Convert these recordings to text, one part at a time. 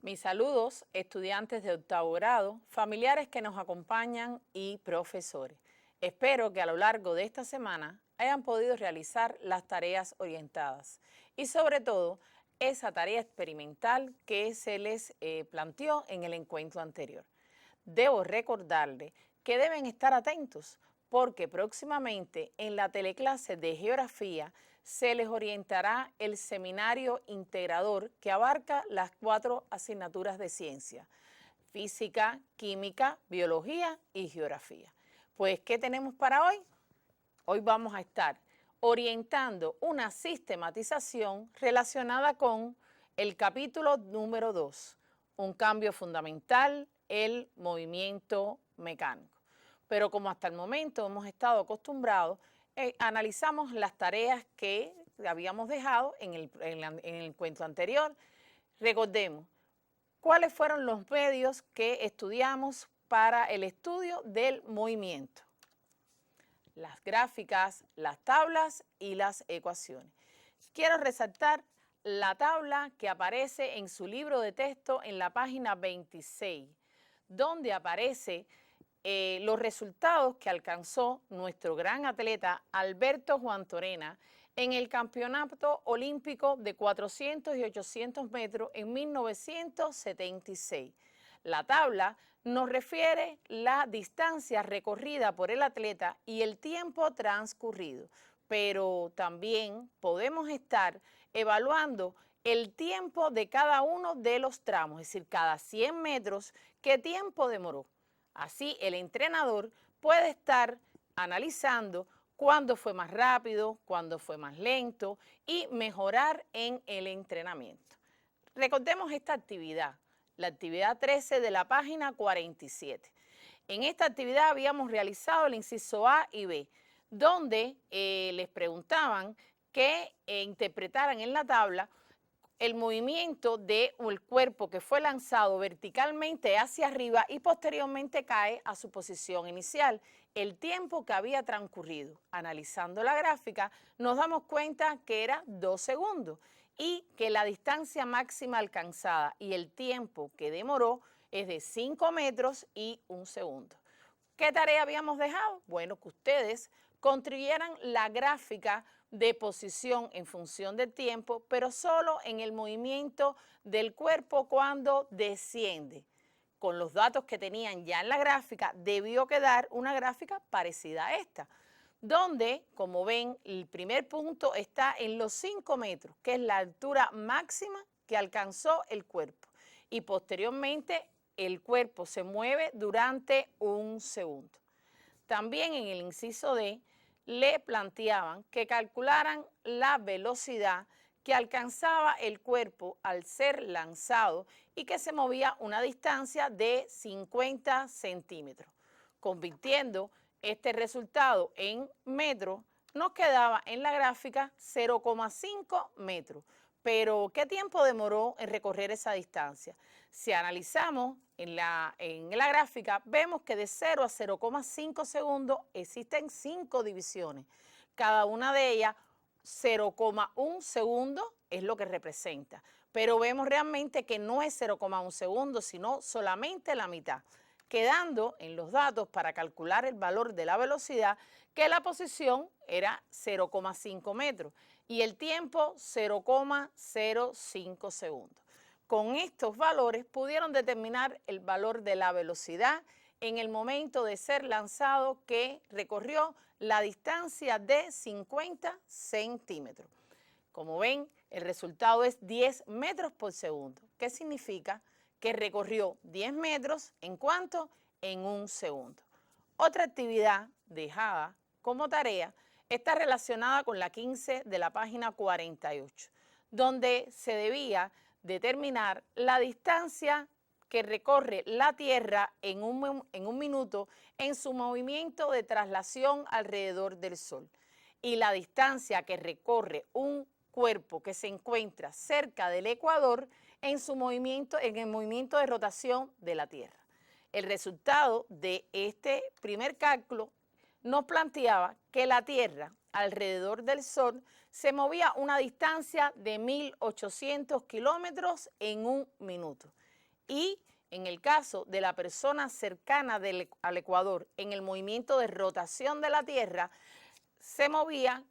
Mis saludos, estudiantes de octavo grado, familiares que nos acompañan y profesores. Espero que a lo largo de esta semana hayan podido realizar las tareas orientadas y sobre todo esa tarea experimental que se les planteó en el encuentro anterior. Debo recordarles que deben estar atentos porque próximamente en la teleclase de geografía se les orientará el seminario integrador que abarca las 4 asignaturas de ciencia: física, química, biología y geografía. Pues, ¿qué tenemos para hoy? Hoy vamos a estar orientando una sistematización relacionada con el capítulo número 2, un cambio fundamental, el movimiento mecánico. Pero como hasta el momento hemos estado acostumbrados, analizamos las tareas que habíamos dejado en el encuentro anterior. Recordemos, ¿cuáles fueron los medios que estudiamos para el estudio del movimiento? Las gráficas, las tablas y las ecuaciones. Quiero resaltar la tabla que aparece en su libro de texto en la página 26, donde aparece los resultados que alcanzó nuestro gran atleta Alberto Juan Torena en el Campeonato Olímpico de 400 y 800 metros en 1976. La tabla nos refiere la distancia recorrida por el atleta y el tiempo transcurrido, pero también podemos estar evaluando el tiempo de cada uno de los tramos, es decir, cada 100 metros, qué tiempo demoró. Así el entrenador puede estar analizando cuándo fue más rápido, cuándo fue más lento y mejorar en el entrenamiento. Recordemos esta actividad, la actividad 13 de la página 47. En esta actividad habíamos realizado el inciso A y B, donde les preguntaban que interpretaran en la tabla el movimiento del cuerpo que fue lanzado verticalmente hacia arriba y posteriormente cae a su posición inicial, el tiempo que había transcurrido. Analizando la gráfica, nos damos cuenta que era 2 segundos y que la distancia máxima alcanzada y el tiempo que demoró es de 5 metros y 1 segundo. ¿Qué tarea habíamos dejado? Bueno, que ustedes construyeran la gráfica de posición en función del tiempo, pero solo en el movimiento del cuerpo cuando desciende. Con los datos que tenían ya en la gráfica, debió quedar una gráfica parecida a esta, donde, como ven, el primer punto está en los 5 metros, que es la altura máxima que alcanzó el cuerpo. Y posteriormente, el cuerpo se mueve durante 1 segundo. También en el inciso D, le planteaban que calcularan la velocidad que alcanzaba el cuerpo al ser lanzado y que se movía una distancia de 50 centímetros. Convirtiendo este resultado en metros, nos quedaba en la gráfica 0,5 metros. Pero, ¿qué tiempo demoró en recorrer esa distancia? Si analizamos en la gráfica, vemos que de 0 a 0,5 segundos existen 5 divisiones. Cada una de ellas, 0,1 segundo es lo que representa. Pero vemos realmente que no es 0,1 segundo, sino solamente la mitad, quedando en los datos para calcular el valor de la velocidad que la posición era 0,5 metros y el tiempo 0,05 segundos. Con estos valores pudieron determinar el valor de la velocidad en el momento de ser lanzado, que recorrió la distancia de 50 centímetros. Como ven, el resultado es 10 metros por segundo. ¿Qué significa? Que recorrió 10 metros, ¿en cuánto? En 1 segundo. Otra actividad dejada como tarea está relacionada con la 15 de la página 48, donde se debía determinar la distancia que recorre la Tierra en un minuto en su movimiento de traslación alrededor del Sol y la distancia que recorre un cuerpo que se encuentra cerca del ecuador en el movimiento de rotación de la Tierra. El resultado de este primer cálculo nos planteaba que la Tierra alrededor del Sol se movía una distancia de 1.800 kilómetros en 1 minuto. y en el caso de la persona cercana al ecuador, en el movimiento de rotación de la Tierra, se movía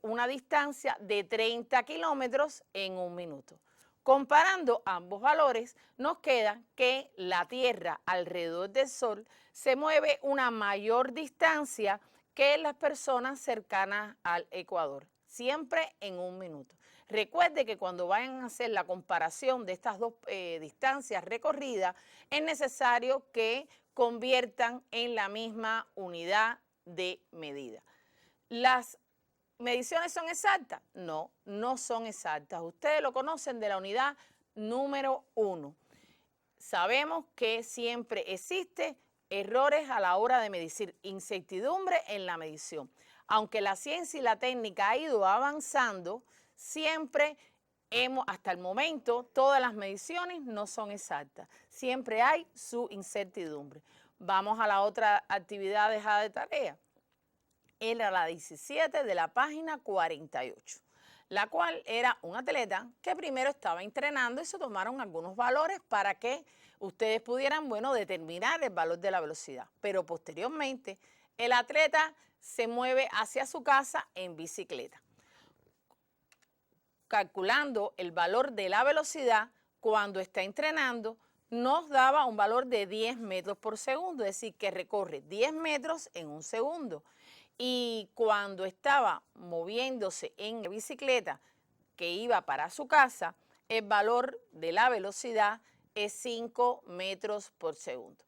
una distancia de 30 kilómetros en un minuto. Comparando ambos valores, nos queda que la Tierra alrededor del Sol se mueve una mayor distancia que las personas cercanas al Ecuador, siempre en un minuto. Recuerde que cuando vayan a hacer la comparación de estas dos distancias recorridas, es necesario que conviertan en la misma unidad de medida. ¿Las mediciones son exactas? No, no son exactas. Ustedes lo conocen de la unidad número 1. Sabemos que siempre existe errores a la hora de medir, incertidumbre en la medición. Aunque la ciencia y la técnica ha ido avanzando, siempre hasta el momento, todas las mediciones no son exactas. Siempre hay su incertidumbre. Vamos a la otra actividad dejada de tarea. Era la 17 de la página 48, la cual era un atleta que primero estaba entrenando y se tomaron algunos valores para que ustedes pudieran, determinar el valor de la velocidad. Pero posteriormente, el atleta se mueve hacia su casa en bicicleta, calculando el valor de la velocidad cuando está entrenando, nos daba un valor de 10 metros por segundo, es decir, que recorre 10 metros en un segundo. Y cuando estaba moviéndose en la bicicleta que iba para su casa, el valor de la velocidad es 5 metros por segundo.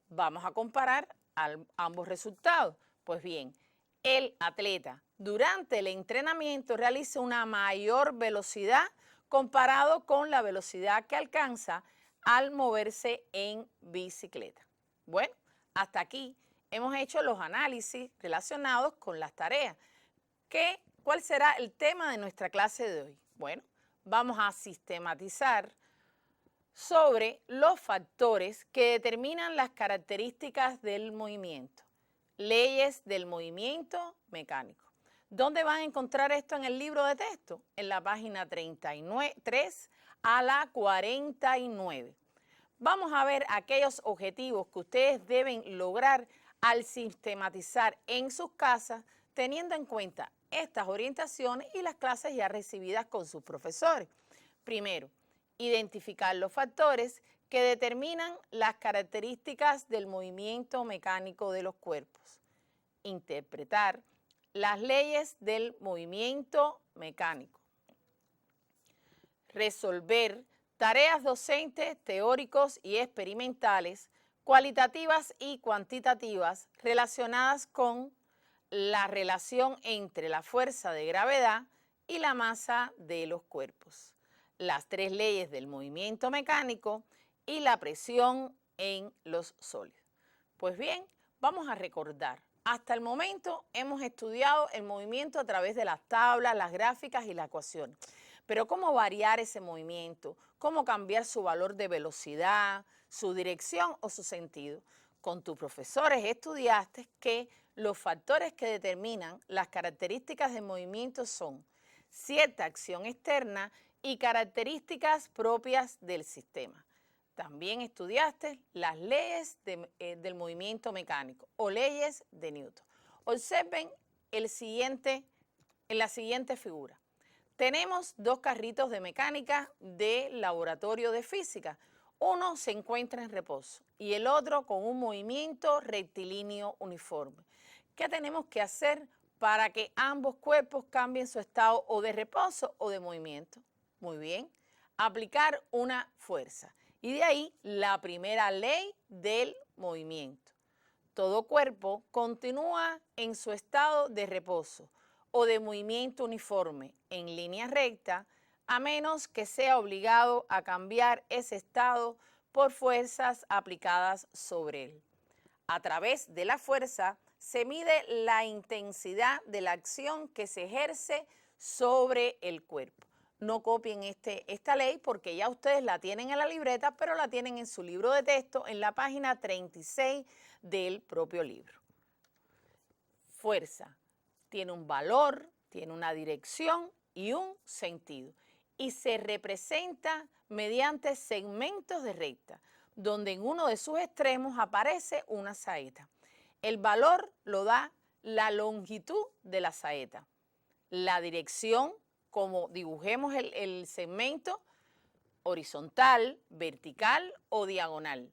Vamos a comparar ambos resultados. Pues bien, el atleta durante el entrenamiento realiza una mayor velocidad comparado con la velocidad que alcanza al moverse en bicicleta. Bueno, hasta aquí hemos hecho los análisis relacionados con las tareas. ¿Cuál será el tema de nuestra clase de hoy? Bueno, vamos a sistematizar sobre los factores que determinan las características del movimiento, leyes del movimiento mecánico. ¿Dónde van a encontrar esto en el libro de texto? En la página 33 a la 49. Vamos a ver aquellos objetivos que ustedes deben lograr al sistematizar en sus casas, teniendo en cuenta estas orientaciones y las clases ya recibidas con sus profesores. Primero, identificar los factores que determinan las características del movimiento mecánico de los cuerpos. Interpretar las leyes del movimiento mecánico. Resolver tareas docentes, teóricos y experimentales, cualitativas y cuantitativas relacionadas con la relación entre la fuerza de gravedad y la masa de los cuerpos, las 3 leyes del movimiento mecánico y la presión en los sólidos. Pues bien, vamos a recordar. Hasta el momento hemos estudiado el movimiento a través de las tablas, las gráficas y las ecuaciones. Pero ¿cómo variar ese movimiento? ¿Cómo cambiar su valor de velocidad, su dirección o su sentido? Con tus profesores estudiaste que los factores que determinan las características del movimiento son cierta acción externa y características propias del sistema. También estudiaste las leyes del movimiento mecánico o leyes de Newton. Observen en la siguiente figura. Tenemos 2 carritos de mecánica del laboratorio de física. Uno se encuentra en reposo y el otro con un movimiento rectilíneo uniforme. ¿Qué tenemos que hacer para que ambos cuerpos cambien su estado o de reposo o de movimiento? Muy bien, aplicar una fuerza. Y de ahí la primera ley del movimiento. Todo cuerpo continúa en su estado de reposo o de movimiento uniforme en línea recta, a menos que sea obligado a cambiar ese estado por fuerzas aplicadas sobre él. A través de la fuerza se mide la intensidad de la acción que se ejerce sobre el cuerpo. No copien esta ley porque ya ustedes la tienen en la libreta, pero la tienen en su libro de texto en la página 36 del propio libro. Fuerza. Tiene un valor, tiene una dirección y un sentido. Y se representa mediante segmentos de recta. donde en uno de sus extremos aparece una saeta. El valor lo da la longitud de la saeta, la dirección, como dibujemos el segmento, horizontal, vertical o diagonal,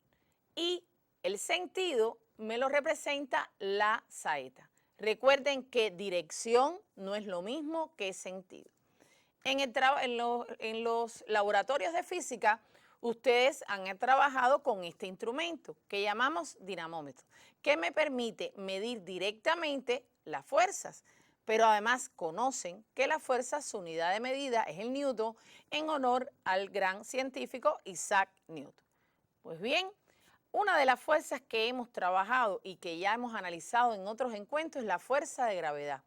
y el sentido me lo representa la saeta. Recuerden que dirección no es lo mismo que sentido. En los laboratorios de física, ustedes han trabajado con este instrumento que llamamos dinamómetro, que me permite medir directamente las fuerzas, pero además conocen que la fuerza, su unidad de medida es el newton, en honor al gran científico Isaac Newton. Pues bien, una de las fuerzas que hemos trabajado y que ya hemos analizado en otros encuentros es la fuerza de gravedad,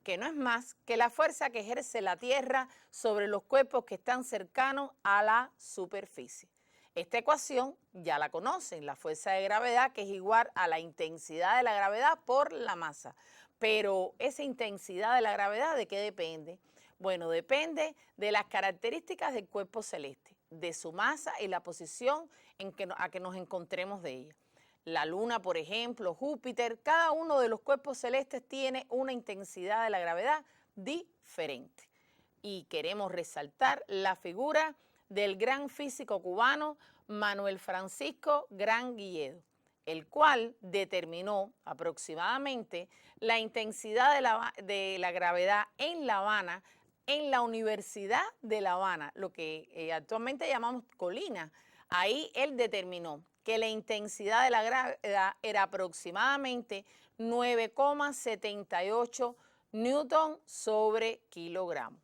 que no es más que la fuerza que ejerce la Tierra sobre los cuerpos que están cercanos a la superficie. Esta ecuación ya la conocen, la fuerza de gravedad, que es igual a la intensidad de la gravedad por la masa. Pero esa intensidad de la gravedad, ¿de qué depende? Bueno, depende de las características del cuerpo celeste, de su masa y la posición a que nos encontremos de ella. La Luna, por ejemplo, Júpiter, cada uno de los cuerpos celestes tiene una intensidad de la gravedad diferente. Y queremos resaltar la figura del gran físico cubano Manuel Francisco Gran Guilledo, el cual determinó aproximadamente la intensidad de la gravedad en La Habana, en la Universidad de La Habana, lo que actualmente llamamos Colina. Ahí él determinó que la intensidad de la gravedad era aproximadamente 9,78 newton sobre kilogramo.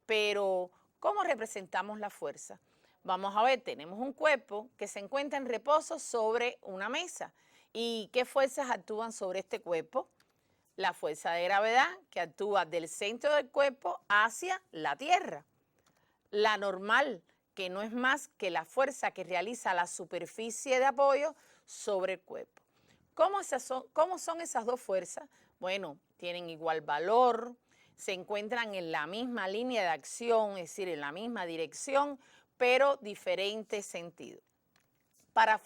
Pero, ¿cómo representamos la fuerza? Vamos a ver, tenemos un cuerpo que se encuentra en reposo sobre una mesa. ¿Y qué fuerzas actúan sobre este cuerpo? La fuerza de gravedad, que actúa del centro del cuerpo hacia la Tierra. La normal, que no es más que la fuerza que realiza la superficie de apoyo sobre el cuerpo. ¿Cómo son esas dos fuerzas? Bueno, tienen igual valor, se encuentran en la misma línea de acción, es decir, en la misma dirección, pero diferente sentido. Para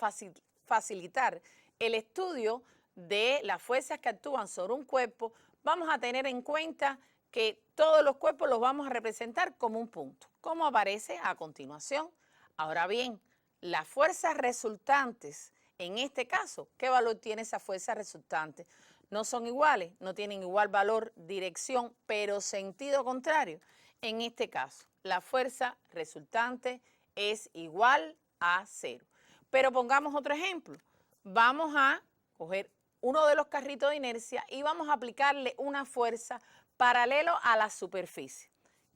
facilitar el estudio de las fuerzas que actúan sobre un cuerpo, vamos a tener en cuenta que todos los cuerpos los vamos a representar como un punto, como aparece a continuación. Ahora bien, las fuerzas resultantes, en este caso, ¿qué valor tiene esa fuerza resultante? No son iguales, no tienen igual valor, dirección, pero sentido contrario. En este caso, la fuerza resultante es igual a 0. Pero pongamos otro ejemplo. Vamos a coger uno de los carritos de inercia y vamos a aplicarle una fuerza paralelo a la superficie.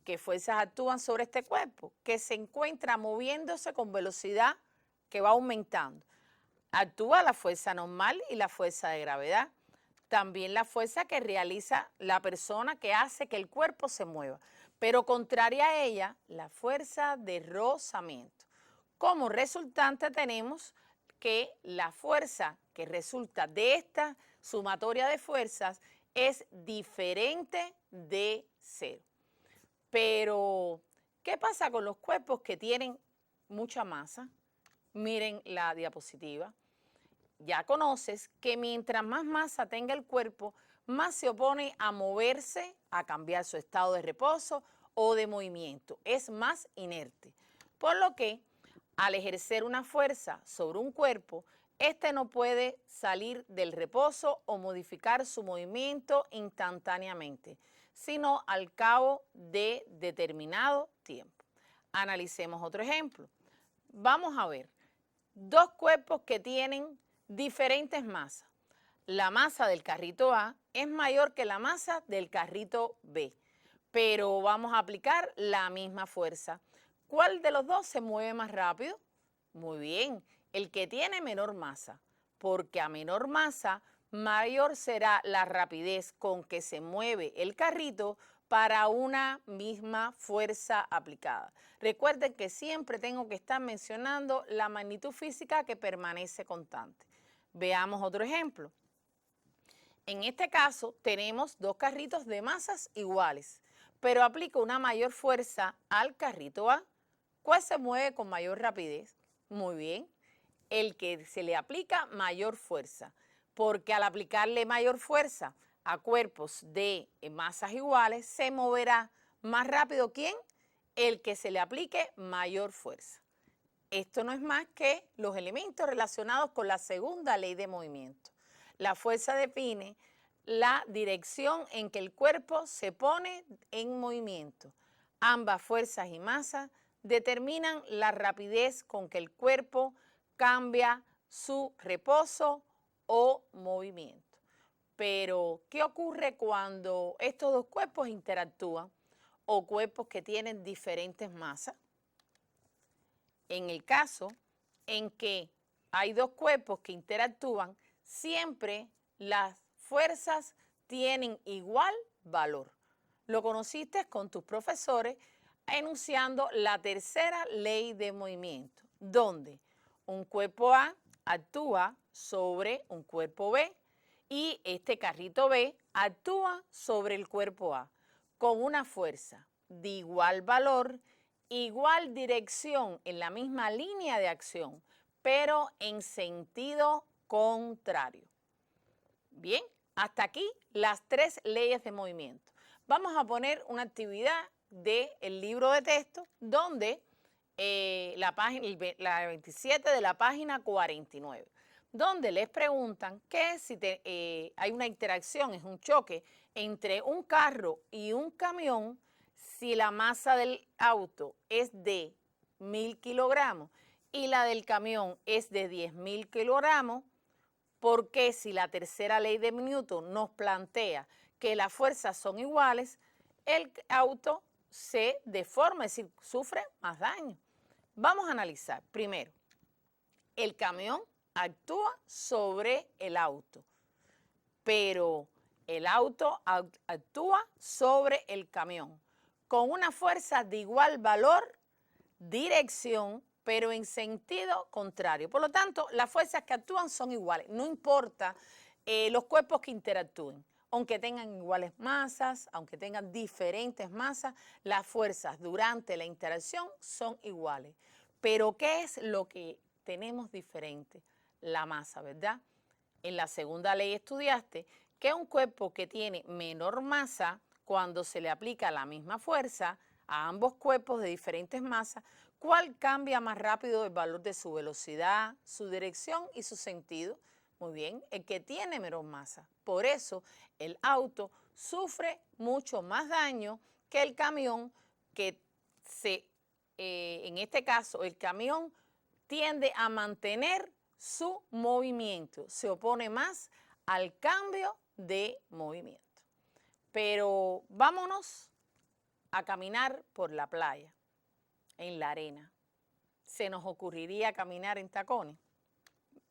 ¿Qué fuerzas actúan sobre este cuerpo? Que se encuentra moviéndose con velocidad que va aumentando. Actúa la fuerza normal y la fuerza de gravedad. También la fuerza que realiza la persona que hace que el cuerpo se mueva. Pero contraria a ella, la fuerza de rozamiento. Como resultante tenemos que la fuerza que resulta de esta sumatoria de fuerzas es diferente de 0. Pero, ¿qué pasa con los cuerpos que tienen mucha masa? Miren la diapositiva. Ya conoces que mientras más masa tenga el cuerpo, más se opone a moverse, a cambiar su estado de reposo o de movimiento. Es más inerte. Por lo que, al ejercer una fuerza sobre un cuerpo, este no puede salir del reposo o modificar su movimiento instantáneamente, sino al cabo de determinado tiempo. Analicemos otro ejemplo. Vamos a ver dos cuerpos que tienen diferentes masas. La masa del carrito A es mayor que la masa del carrito B, pero vamos a aplicar la misma fuerza. ¿Cuál de los dos se mueve más rápido? Muy bien, el que tiene menor masa, porque a menor masa, mayor será la rapidez con que se mueve el carrito para una misma fuerza aplicada. Recuerden que siempre tengo que estar mencionando la magnitud física que permanece constante. Veamos otro ejemplo. En este caso tenemos dos carritos de masas iguales, pero aplico una mayor fuerza al carrito A. ¿Cuál se mueve con mayor rapidez? Muy bien, el que se le aplica mayor fuerza, porque al aplicarle mayor fuerza a cuerpos de masas iguales, se moverá más rápido. ¿Quién? El que se le aplique mayor fuerza. Esto no es más que los elementos relacionados con la segunda ley de movimiento. La fuerza define la dirección en que el cuerpo se pone en movimiento. Ambas fuerzas y masas determinan la rapidez con que el cuerpo cambia su reposo o movimiento. Pero, ¿qué ocurre cuando estos dos cuerpos interactúan o cuerpos que tienen diferentes masas? En el caso en que hay dos cuerpos que interactúan, siempre las fuerzas tienen igual valor. Lo conociste con tus profesores enunciando la tercera ley de movimiento, donde un cuerpo A actúa sobre un cuerpo B y este carrito B actúa sobre el cuerpo A con una fuerza de igual valor, igual dirección en la misma línea de acción, pero en sentido contrario. Bien, hasta aquí las tres leyes de movimiento. Vamos a poner una actividad del libro de texto donde la 27 de la página 49, donde les preguntan que si hay una interacción, es un choque entre un carro y un camión, si la masa del auto es de 1000 kilogramos y la del camión es de 10.000 kilogramos, porque si la tercera ley de Newton nos plantea que las fuerzas son iguales, el auto se deforma, es decir, sufre más daño. Vamos a analizar primero, el camión actúa sobre el auto, pero el auto actúa sobre el camión con una fuerza de igual valor, dirección, pero en sentido contrario. Por lo tanto, las fuerzas que actúan son iguales, no importa los cuerpos que interactúen. Aunque tengan iguales masas, aunque tengan diferentes masas, las fuerzas durante la interacción son iguales. Pero ¿qué es lo que tenemos diferente? La masa, ¿verdad? En la segunda ley estudiaste que un cuerpo que tiene menor masa, cuando se le aplica la misma fuerza a ambos cuerpos de diferentes masas, ¿cuál cambia más rápido el valor de su velocidad, su dirección y su sentido? Muy bien, el que tiene menor masa. Por eso el auto sufre mucho más daño que el camión, que en este caso el camión tiende a mantener su movimiento, se opone más al cambio de movimiento. Pero vámonos a caminar por la playa, en la arena. ¿Se nos ocurriría caminar en tacones?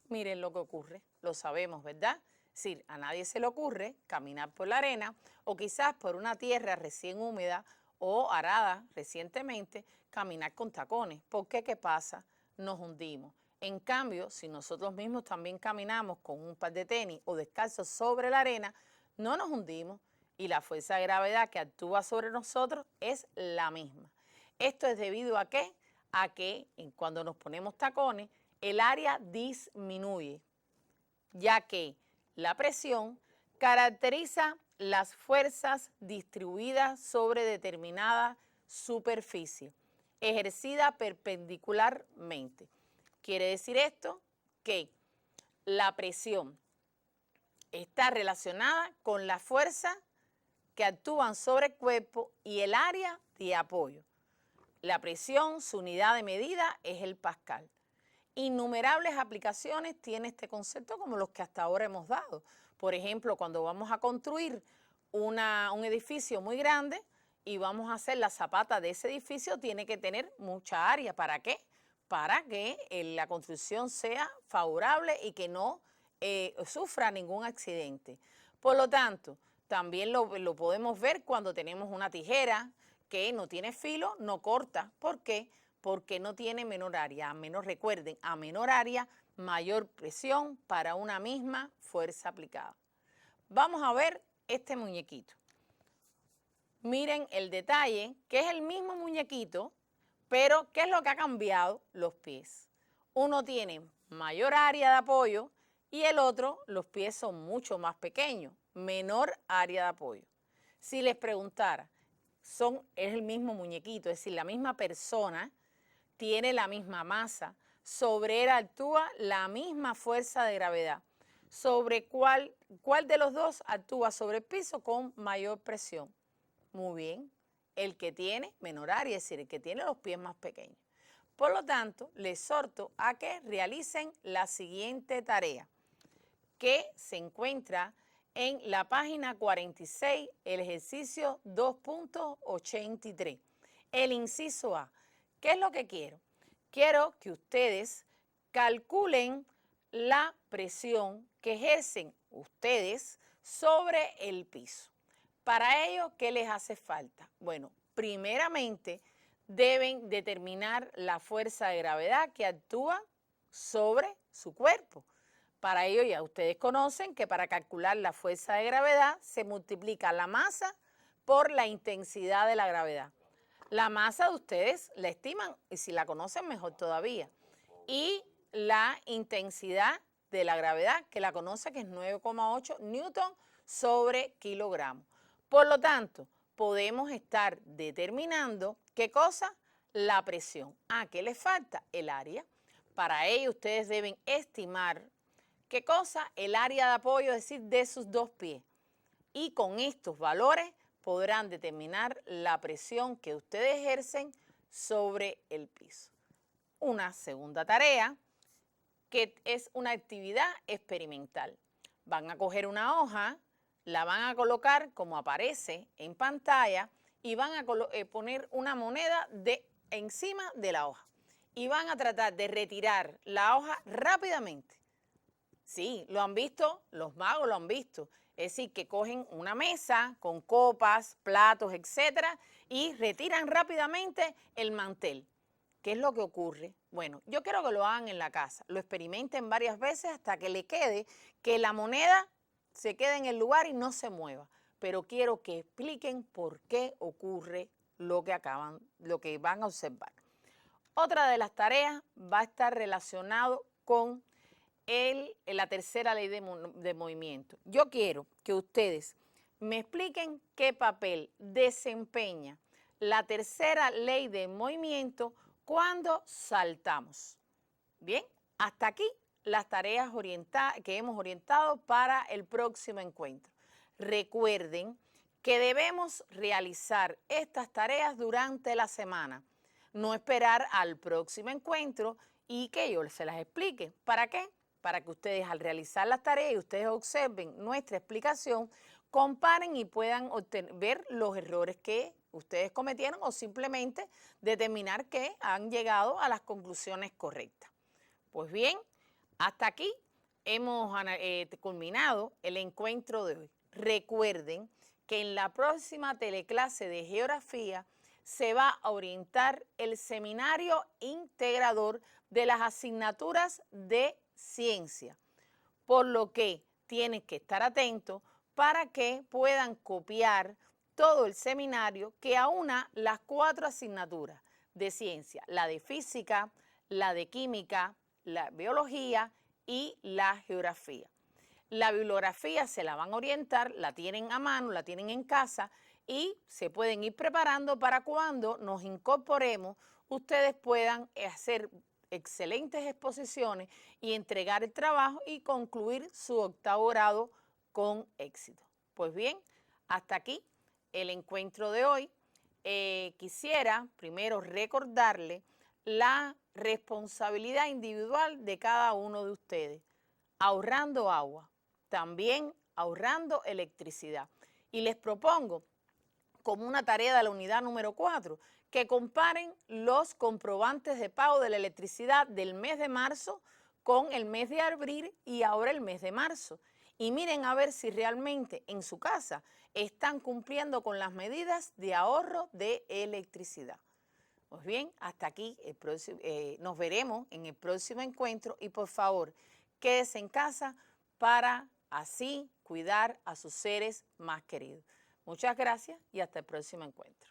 Miren lo que ocurre, lo sabemos, ¿verdad? Es decir, a nadie se le ocurre caminar por la arena o quizás por una tierra recién húmeda o arada recientemente, caminar con tacones. ¿Por qué? ¿Qué pasa? Nos hundimos. En cambio, si nosotros mismos también caminamos con un par de tenis o descalzos sobre la arena, no nos hundimos y la fuerza de gravedad que actúa sobre nosotros es la misma. Esto es debido a ¿qué? A que cuando nos ponemos tacones, el área disminuye, ya que la presión caracteriza las fuerzas distribuidas sobre determinada superficie, ejercida perpendicularmente. Quiere decir esto que la presión está relacionada con la fuerza que actúan sobre el cuerpo y el área de apoyo. La presión, su unidad de medida es el pascal. Innumerables aplicaciones tiene este concepto como los que hasta ahora hemos dado. Por ejemplo, cuando vamos a construir un edificio muy grande y vamos a hacer la zapata de ese edificio, tiene que tener mucha área. ¿Para qué? Para que la construcción sea favorable y que no sufra ningún accidente. Por lo tanto, también lo podemos ver cuando tenemos una tijera que no tiene filo, no corta. ¿Por qué? Porque no tiene menor área. Recuerden, a menor área, mayor presión para una misma fuerza aplicada. Vamos a ver este muñequito. Miren el detalle, que es el mismo muñequito, pero ¿qué es lo que ha cambiado? Los pies. Uno tiene mayor área de apoyo y el otro, los pies son mucho más pequeños, menor área de apoyo. Si les preguntara, es el mismo muñequito, es decir, la misma persona, tiene la misma masa, sobre él actúa la misma fuerza de gravedad. ¿Sobre cuál de los dos actúa sobre el piso con mayor presión? Muy bien, el que tiene menor área, es decir, el que tiene los pies más pequeños. Por lo tanto, les exhorto a que realicen la siguiente tarea, que se encuentra en la página 46, el ejercicio 2.83. El inciso A. ¿Qué es lo que quiero? Quiero que ustedes calculen la presión que ejercen ustedes sobre el piso. Para ello, ¿qué les hace falta? Bueno, primeramente deben determinar la fuerza de gravedad que actúa sobre su cuerpo. Para ello ya ustedes conocen que para calcular la fuerza de gravedad se multiplica la masa por la intensidad de la gravedad. La masa de ustedes la estiman y si la conocen mejor todavía. Y la intensidad de la gravedad que la conoce que es 9,8 newton sobre kilogramo. Por lo tanto, podemos estar determinando ¿qué cosa? La presión. ¿Qué les falta? El área. Para ello ustedes deben estimar ¿qué cosa? El área de apoyo, es decir, de sus dos pies. Y con estos valores podrán determinar la presión que ustedes ejercen sobre el piso. Una segunda tarea, que es una actividad experimental. Van a coger una hoja, la van a colocar como aparece en pantalla y van a poner una moneda encima de la hoja. Y van a tratar de retirar la hoja rápidamente. Sí, lo han visto, los magos lo han visto. Es decir, que cogen una mesa con copas, platos, etcétera, y retiran rápidamente el mantel. ¿Qué es lo que ocurre? Bueno, yo quiero que lo hagan en la casa, lo experimenten varias veces hasta que le quede, que la moneda se quede en el lugar y no se mueva. Pero quiero que expliquen por qué ocurre lo que van a observar. Otra de las tareas va a estar relacionado con la tercera ley de movimiento. Yo quiero que ustedes me expliquen qué papel desempeña la tercera ley de movimiento cuando saltamos. Bien, hasta aquí las tareas que hemos orientado para el próximo encuentro. Recuerden que debemos realizar estas tareas durante la semana, no esperar al próximo encuentro y que yo se las explique. ¿Para qué? Para que ustedes al realizar las tareas y ustedes observen nuestra explicación, comparen y puedan ver los errores que ustedes cometieron o simplemente determinar que han llegado a las conclusiones correctas. Pues bien, hasta aquí hemos culminado el encuentro de hoy. Recuerden que en la próxima teleclase de geografía se va a orientar el seminario integrador de las asignaturas de ciencia, por lo que tienen que estar atentos para que puedan copiar todo el seminario que aúna las 4 asignaturas de ciencia, la de física, la de química, la biología y la geografía. La bibliografía se la van a orientar, la tienen a mano, la tienen en casa y se pueden ir preparando para cuando nos incorporemos, ustedes puedan hacer excelentes exposiciones y entregar el trabajo y concluir su 8º grado con éxito. Pues bien, hasta aquí el encuentro de hoy. Quisiera primero recordarle la responsabilidad individual de cada uno de ustedes, ahorrando agua, también ahorrando electricidad. Y les propongo, como una tarea de la unidad número 4, que comparen los comprobantes de pago de la electricidad del mes de marzo con el mes de abril y ahora el mes de marzo. Y miren a ver si realmente en su casa están cumpliendo con las medidas de ahorro de electricidad. Pues bien, hasta aquí nos veremos en el próximo encuentro y por favor, quédese en casa para así cuidar a sus seres más queridos. Muchas gracias y hasta el próximo encuentro.